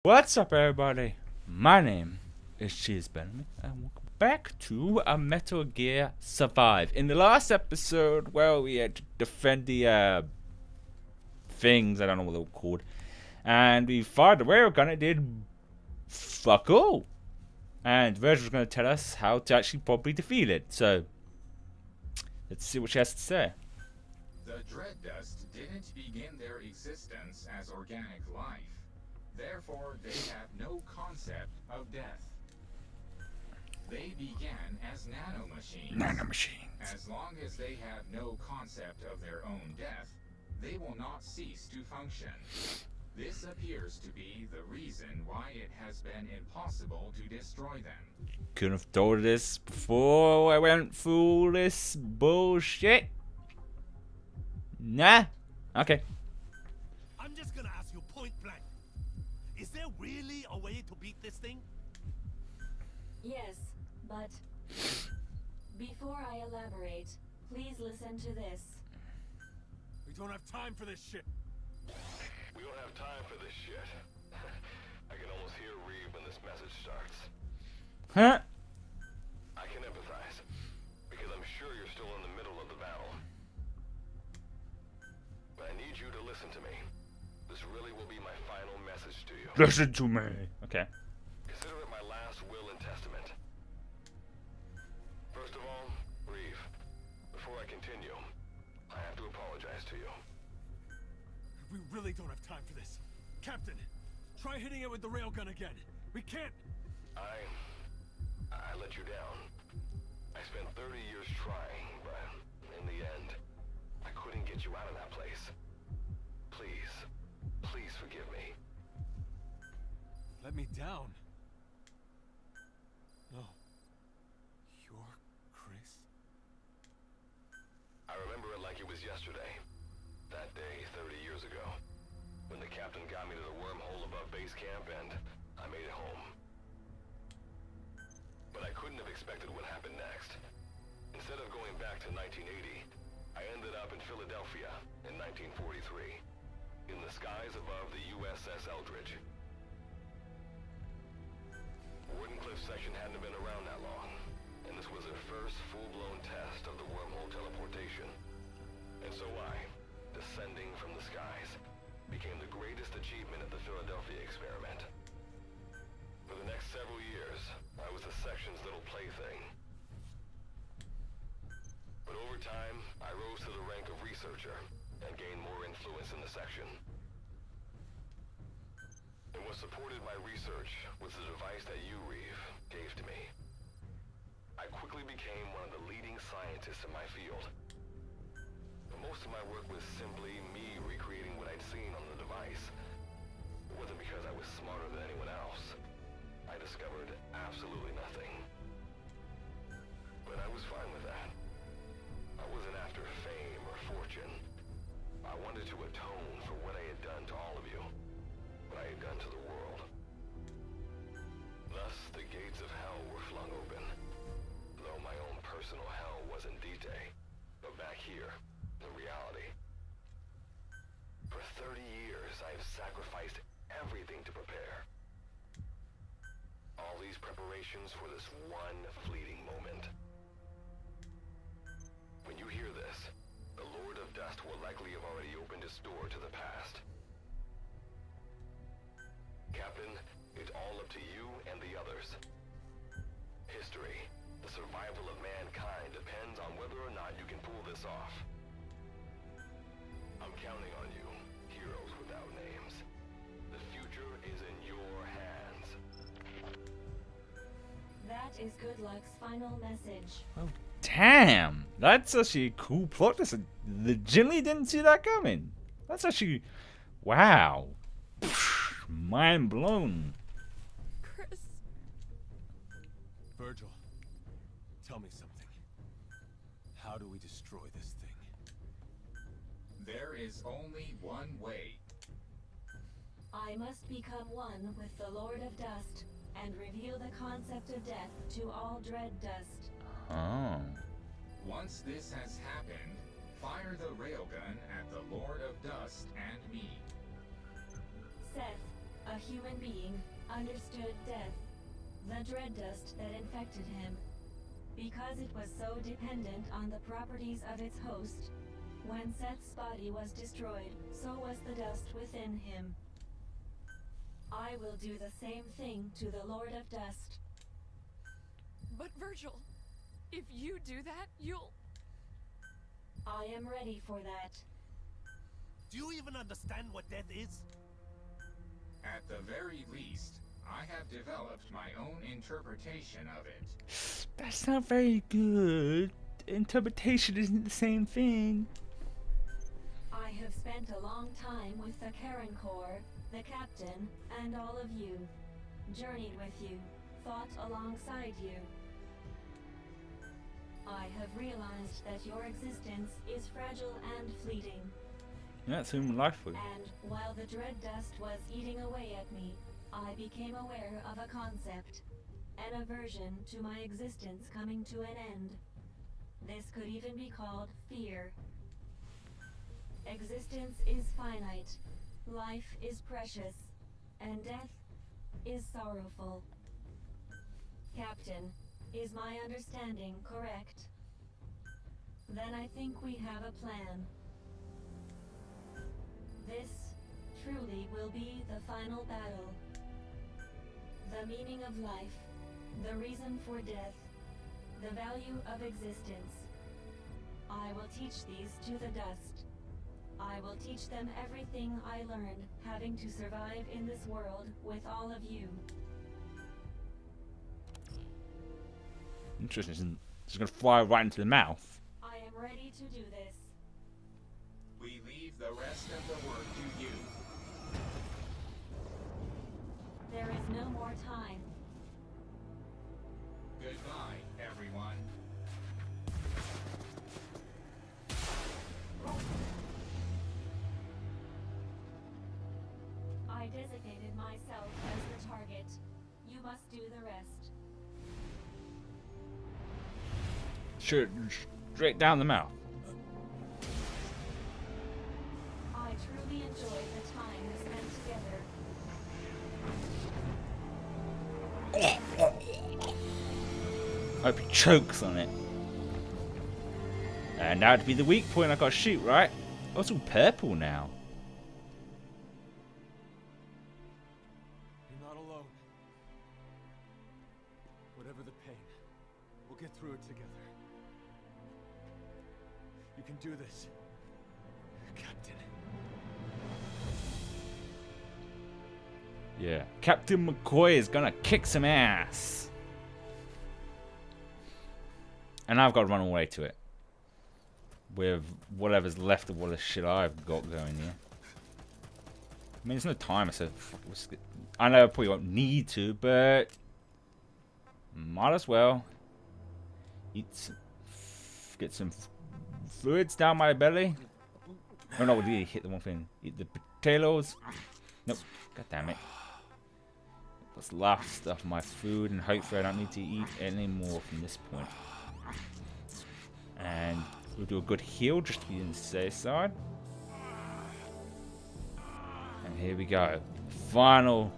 What's up, everybody? My name is Cheesebellamy, and welcome back to a Metal Gear Survive. In the last episode, well, we had to defend the things, I don't know what they were called, and we fired the railgun. It did fuck all. And Virgil's going to tell us how to actually properly defeat it. So, let's see what she has to say. The dread dust didn't begin their existence as organic life. Therefore, they have no concept of death. They began as nanomachines. Nanomachines. As long as they have no concept of their own death, they will not cease to function. This appears to be the reason why it has been impossible to destroy them. Couldn't have told this before I went through this bullshit. Nah. Okay. I'm just gonna ask you point blank. Is there really a way to beat this thing? Yes, but before I elaborate, please listen to this. We don't have time for this shit. We don't have time for this shit. I can almost hear Reeve when this message starts. Huh? I can empathize, because I'm sure you're still in the middle of the battle. But I need you to listen to me. This really will be my final message to you. Listen to me. Okay. Consider it my last will and testament. First of all, Reeve, before I continue, I have to apologize to you. We really don't have time for this. Captain, try hitting it with the railgun again. We can't. I let you down. I spent 30 years trying, but in the end, I couldn't get you out of that place. Please, please forgive me. Let me down. No. You're Chris? I remember it like it was yesterday. That day, 30 years ago, when the captain got me to the wormhole above base camp and I made it home. But I couldn't have expected what happened next. Instead of going back to 1980, I ended up in Philadelphia in 1943, in the skies above the USS Eldridge. Wardenclyffe section hadn't been around that long, and this was their first full-blown test of the wormhole teleportation. And so descending from the skies, became the greatest achievement of the Philadelphia experiment. For the next several years, I was the section's little plaything. But over time, I rose to the rank of researcher and gained more influence in the section. And what supported my research was the device that you, Reeve, gave to me. I quickly became one of the leading scientists in my field. But most of my work was simply me recreating what I'd seen on the device. It wasn't because I was smarter than anyone else. I discovered absolutely nothing. But I was fine with that. I wasn't after fame or fortune. I wanted to atone for what I had done to all of you, what I had done to the world. Thus, the gates of hell were flung open. Though my own personal hell wasn't D-Day, but back here, the reality. For 30 years, I have sacrificed everything to prepare. All these preparations for this one fleeting moment. When you hear this, the Lord of Dust will likely have already opened his door to the past. Captain, it's all up to you and the others. History, the survival of mankind, depends on whether or not you can pull this off. I'm counting on you, heroes without names. The future is in your hands. That is Good Luck's final message. Oh, damn. That's actually a cool plot. I legitimately didn't see that coming. That's actually... Wow. Mind blown. Chris. Virgil, tell me something. How do we destroy this thing? There is only one way. I must become one with the Lord of Dust and reveal the concept of death to all dread dust. Oh. Once this has happened, fire the railgun at the Lord of Dust and me. Seth, a human being, understood death, the dread dust that infected him. Because it was so dependent on the properties of its host, when Seth's body was destroyed, so was the dust within him. I will do the same thing to the Lord of Dust. But Virgil, if you do that, you'll... I am ready for that. Do you even understand what death is? At the very least, I have developed my own interpretation of it. That's not very good. Interpretation isn't the same thing. I have spent a long time with the Karen Corps, the captain, and all of you. Journeyed with you, fought alongside you. I have realized that your existence is fragile and fleeting. Yeah, it's human life for you. And while the dread dust was eating away at me, I became aware of a concept, an aversion to my existence coming to an end. This could even be called fear. Existence is finite, life is precious, and death is sorrowful. Captain, is my understanding correct? Then I think we have a plan. This truly will be the final battle. The meaning of life, the reason for death, the value of existence. I will teach these to the dust. I will teach them everything I learned having to survive in this world with all of you. Interesting. It's gonna fly right into the mouth. I am ready to do this. We leave the rest of the work to you. There is no more time. Goodbye, everyone. I designated myself as the target. You must do the rest. Shoot straight down the mouth. I truly enjoyed the time we spent together. I hope he chokes on it. And now it'd be the weak point I gotta shoot, right? Oh, it's all purple now. You're not alone. Whatever the pain, we'll get through it together. You can do this, Captain. Yeah. Captain McCoy is gonna kick some ass. And I've got to run away to it. With whatever's left of all the shit I've got going here. I mean, there's no time, so I know I probably won't need to, but might as well eat some, get some fluids down my belly. Oh no, did he hit the one thing? Eat the potatoes. Nope. God damn it. What's left of my food, and hopefully I don't need to eat any more from this point. And we'll do a good heal just to be on the safe side. And here we go. The final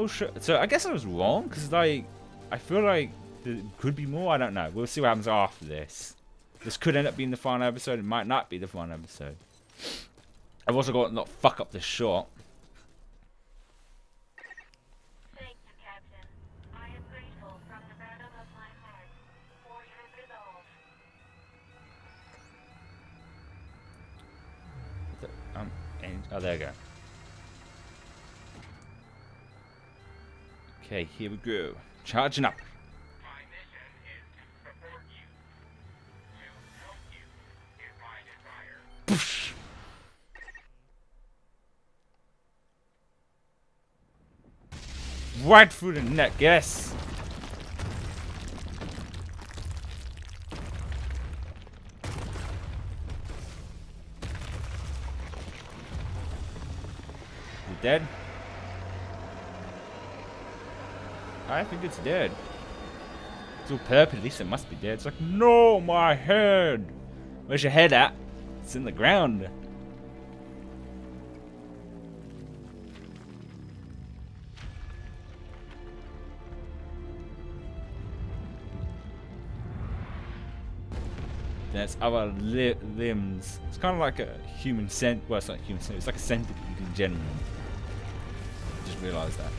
shot. So I guess I was wrong, because like, I feel like there could be more. I don't know. We'll see what happens after this. This could end up being the final episode. It might not be the final episode. I've also got to not fuck up the shot. Thank you, Captain. I am grateful from the bottom of my heart for your resolve. Oh, there we go. Okay, here we go. Charging up. My mission is to support you. To help you is my desire. Right through the neck, yes. Is it dead? I think it's dead. It's all purple, at least it must be dead. It's like, no, my head. Where's your head at? It's in the ground. then its other limbs. It's kind of like a human well, it's not human it's like a centipede in general. Just realised that.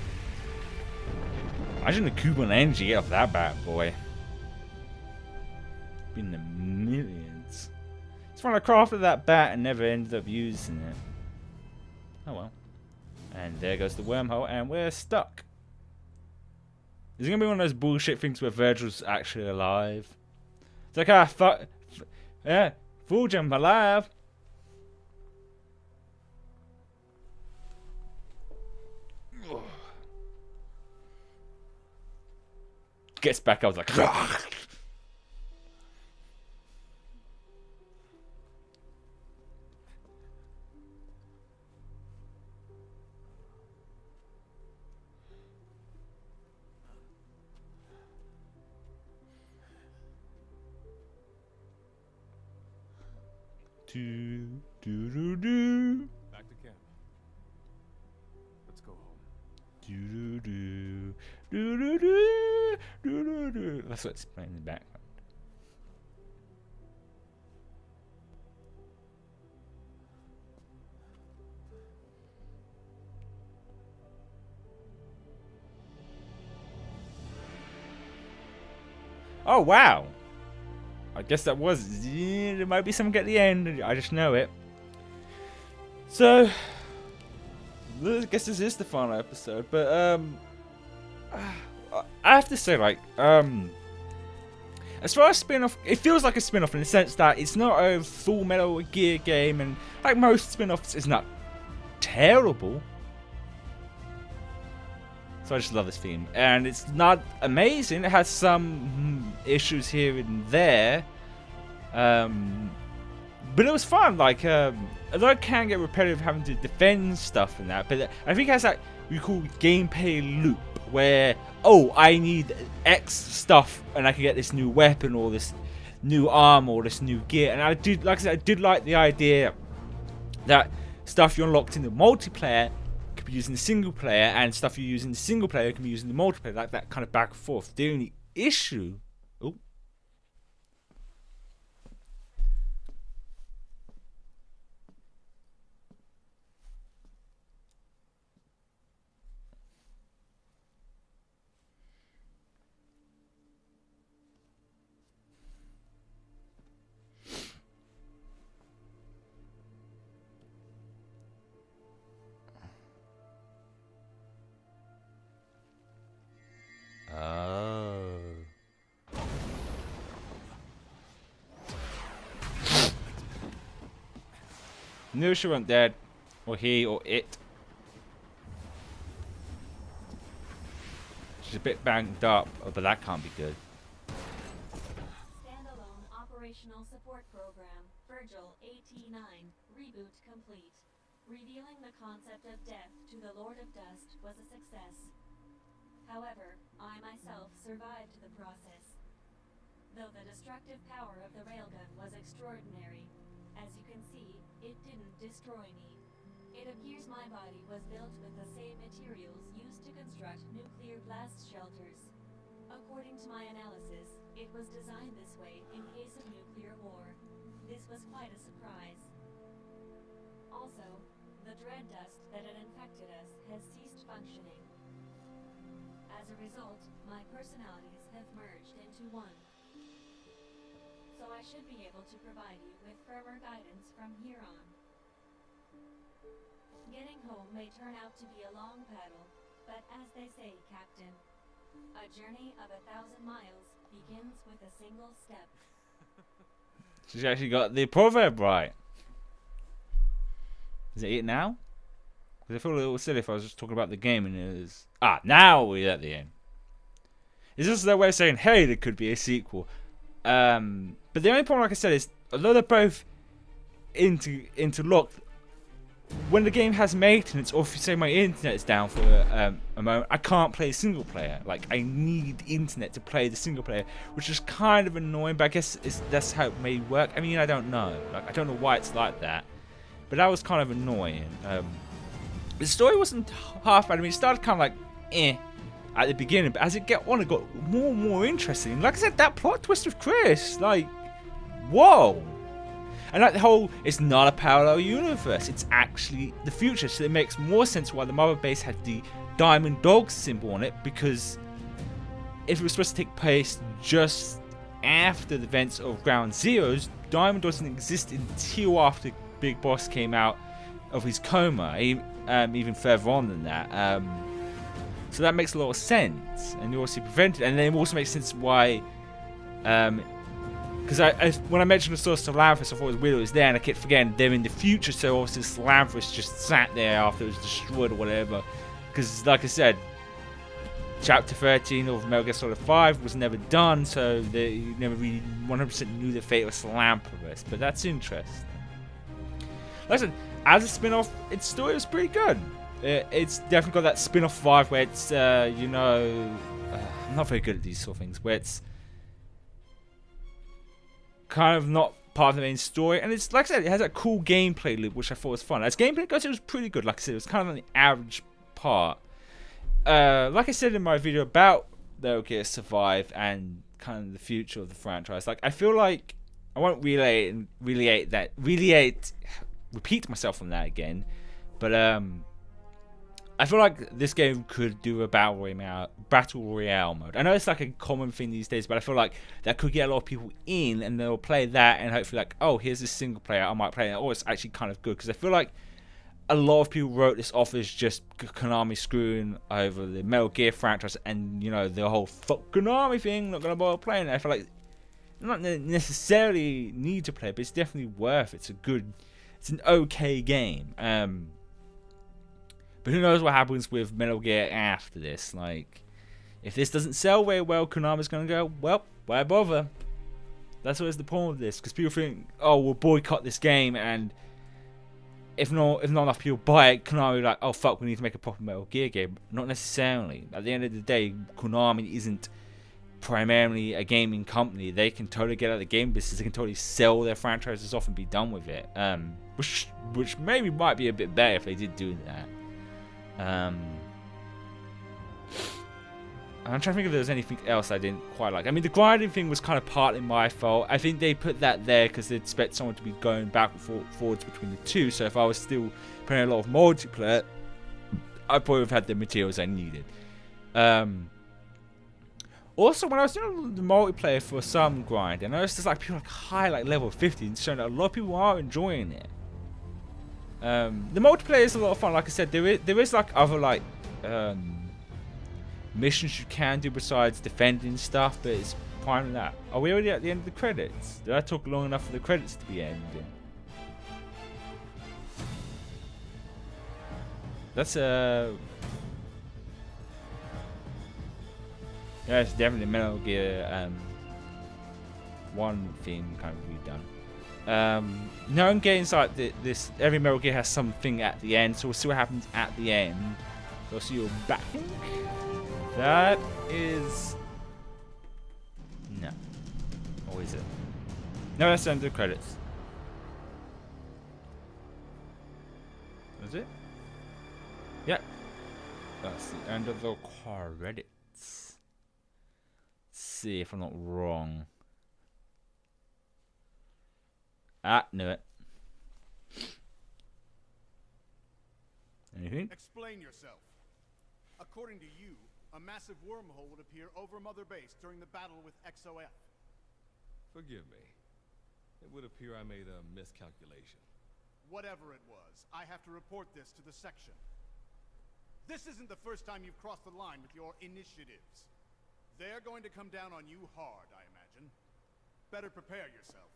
Imagine the Cuban energy of that bad boy. Been the millions. It's when I crafted that bat and never ended up using it. Oh well. And there goes the wormhole, and we're stuck. Is it gonna be one of those bullshit things where Virgil's actually alive? It's like, ah, fuck. Yeah, fooled you, I'm alive. Gets back, I was like, do do do do Back to camp. Let's go home. do do do do do do do do. That's what's playing in the background. Oh wow! I guess that was. Yeah, there might be something at the end. I just know it. So, I guess this is the final episode. But I have to say, like, as far as spin-off, it feels like a spin-off in the sense that it's not a full Metal Gear game, and like most spin-offs, it's not terrible. So I just love this theme, and it's not amazing. It has some issues here and there, but it was fun. Like, although it can get repetitive having to defend stuff and that, but I think it has that we call gameplay loop where, oh, I need X stuff and I can get this new weapon or this new arm or this new gear. And I did, like I said, I did like the idea that stuff you unlocked in the multiplayer could be used in the single player, and stuff you use in the single player can be used in the multiplayer, like that kind of back and forth. The only issue, knew she wasn't dead, or he, or it. She's a bit banged up, but that can't be good. Standalone operational support program, Virgil AT9, reboot complete. Revealing the concept of death to the Lord of Dust was a success. However, I myself survived the process. Though the destructive power of the railgun was extraordinary, as you can see, it didn't destroy me. It appears my body was built with the same materials used to construct nuclear blast shelters. According to my analysis, it was designed this way in case of nuclear war. This was quite a surprise. Also, the dread dust that had infected us has ceased functioning. As a result, my personalities have merged into one. So I should be able to provide you with firmer guidance from here on. Getting home may turn out to be a long paddle, but as they say, Captain, a journey of 1,000 miles begins with a single step. She's actually got the proverb right. Is it now? Because I feel a little silly if I was just talking about the game and it was... Ah, now we're at the end. It's just their way of saying, hey, there could be a sequel. But the only problem, like I said, is although they're both interlocked, when the game has maintenance, or if you say my internet is down for a moment, I can't play single player. Like, I need internet to play the single player, which is kind of annoying, but I guess that's how it may work. I mean, I don't know. Like, I don't know why it's like that, but that was kind of annoying. The story wasn't half bad. I mean, it started kind of like, at the beginning, but as it got on, it got more and more interesting. Like I said, that plot twist with Chris, like, whoa. And like the whole, it's not a parallel universe, it's actually the future. So it makes more sense why the mother base had the diamond dog symbol on it, because if it was supposed to take place just after the events of Ground Zeroes, Diamond doesn't exist until after Big Boss came out of his coma, even further on than that. So that makes a lot of sense, and you also prevented, and then it also makes sense why. Because when I mentioned the source of Lanthus, I thought it was weird it was there, and I kept forgetting they're in the future, so obviously Lanthus just sat there after it was destroyed or whatever. Because, like I said, Chapter 13 of Metal Gear Solid 5 was never done, so you never really 100% knew the fate of Slamperus, but that's interesting. Listen, as a spin-off, its story was pretty good. It's definitely got that spin-off vibe where it's, I'm not very good at these sort of things, where it's kind of not part of the main story, and it's, like I said, it has a cool gameplay loop, which I thought was fun. As gameplay goes, it was pretty good. Like I said, it was kind of on the average part. Like I said in my video about Metal Gear Survive and kind of the future of the franchise, like I feel like I won't repeat myself on that again, but I feel like this game could do a battle royale mode. I know it's like a common thing these days, but I feel like that could get a lot of people in, and they'll play that, and hopefully like, oh, here's this single player, I might play it. Oh, it's actually kind of good, because I feel like a lot of people wrote this off as just Konami screwing over the Metal Gear franchise, and the whole fuck Konami thing, not gonna bother playing it. I feel like not necessarily need to play it, but it's definitely worth it. It's an okay game. But who knows what happens with Metal Gear after this? Like, if this doesn't sell very well, Konami's gonna go, well, why bother? That's always the point of this, because people think, oh, we'll boycott this game, and if not enough people buy it, Konami like, oh fuck, we need to make a proper Metal Gear game. Not necessarily. At the end of the day, Konami isn't primarily a gaming company. They can totally get out of the game business. They can totally sell their franchises off and be done with it. Which maybe might be a bit better if they did do that. I'm trying to think if there was anything else I didn't quite like. I mean, the grinding thing was kind of partly my fault. I think they put that there because they expect someone to be going back and forwards between the two. So if I was still playing a lot of multiplayer, I probably would have had the materials I needed. Also, when I was doing the multiplayer for some grind, I noticed there's like people like high, like level 50, and showing that a lot of people are enjoying it. The multiplayer is a lot of fun. Like I said, there is like other like missions you can do besides defending stuff, but it's fine with that. Are we already at the end of the credits? Did I talk long enough for the credits to be ending? That's yeah, it's definitely Metal Gear 1 theme kind of redone. Knowing games like this, every Metal Gear has something at the end, so we'll see what happens at the end. So I'll see you back. That is... no. Or is it? No, that's the end of the credits. Is it? Yep. That's the end of the credits. Let's see if I'm not wrong. Knew it. Anything? Explain yourself. According to you, a massive wormhole would appear over Mother Base during the battle with XOF. Forgive me. It would appear I made a miscalculation. Whatever it was, I have to report this to the section. This isn't the first time you've crossed the line with your initiatives. They're going to come down on you hard, I imagine. Better prepare yourself.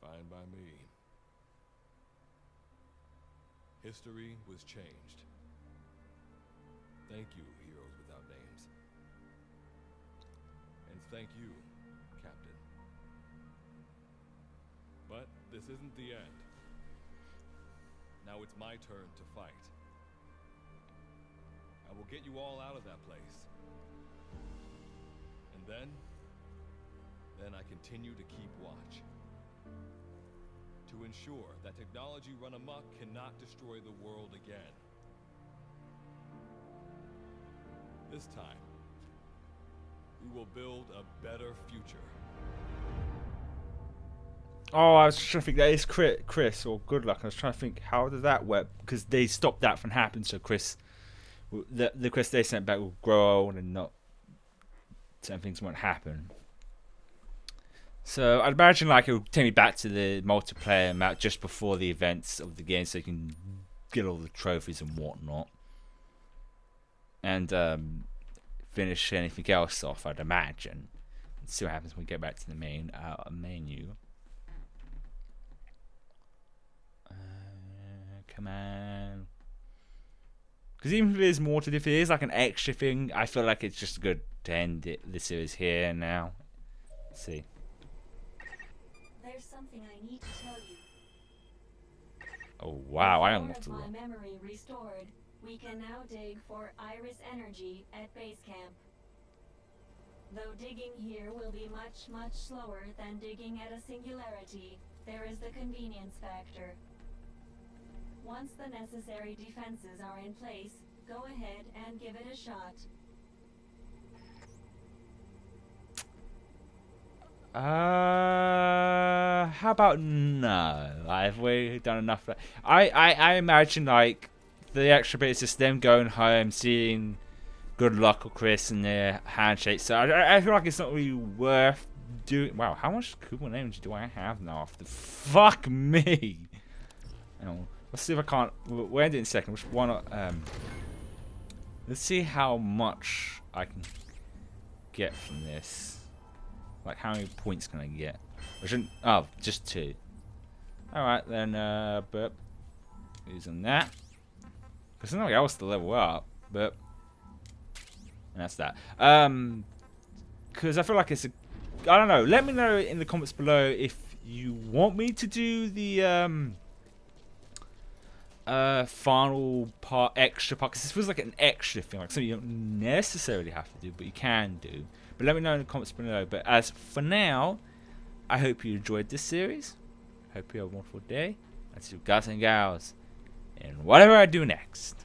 Fine by me. History was changed. Thank you, heroes without names. And thank you, Captain. But this isn't the end. Now it's my turn to fight. I will get you all out of that place. And then I continue to keep watch. To ensure that technology run amok cannot destroy the world again. This time, we will build a better future. Oh, I was trying to think that is Chris or Good Luck. I was trying to think how does that work because they stopped that from happening. So Chris, the Chris they sent back will grow old and not certain things won't happen. So I'd imagine like it will take me back to the multiplayer map just before the events of the game, so you can get all the trophies and whatnot, and finish anything else off. I'd imagine. Let's see what happens when we get back to the main menu. Come on. Because even if there's more to do, if it is like an extra thing, I feel like it's just good to end the series here and now. Let's see. There's something I need to tell you. Oh wow, I With almost more lost. of my memory restored, we can now dig for iris energy at base camp. Though digging here will be much, much slower than digging at a singularity, there is the convenience factor. Once the necessary defenses are in place, go ahead and give it a shot. How about no? I've already done enough. I imagine like the extra bit is just them going home, seeing Good Luck or Chris and their handshake. So I feel like it's not really worth doing. Wow, how much coupon energy do I have now? After fuck me. Oh, let's see if I can't. We'll end it in a second. Why not? Let's see how much I can get from this. Like, how many points can I get? I shouldn't. Oh, just 2. Alright, then, but. Using that. Because there's nothing else to level up, but. And that's that. Because I feel like it's a. I don't know. Let me know in the comments below if you want me to do the, final part, extra part. Because this feels like an extra thing. Like something you don't necessarily have to do, but you can do. But let me know in the comments below. But as for now, I hope you enjoyed this series. Hope you have a wonderful day. And see you guys and gals in whatever I do next.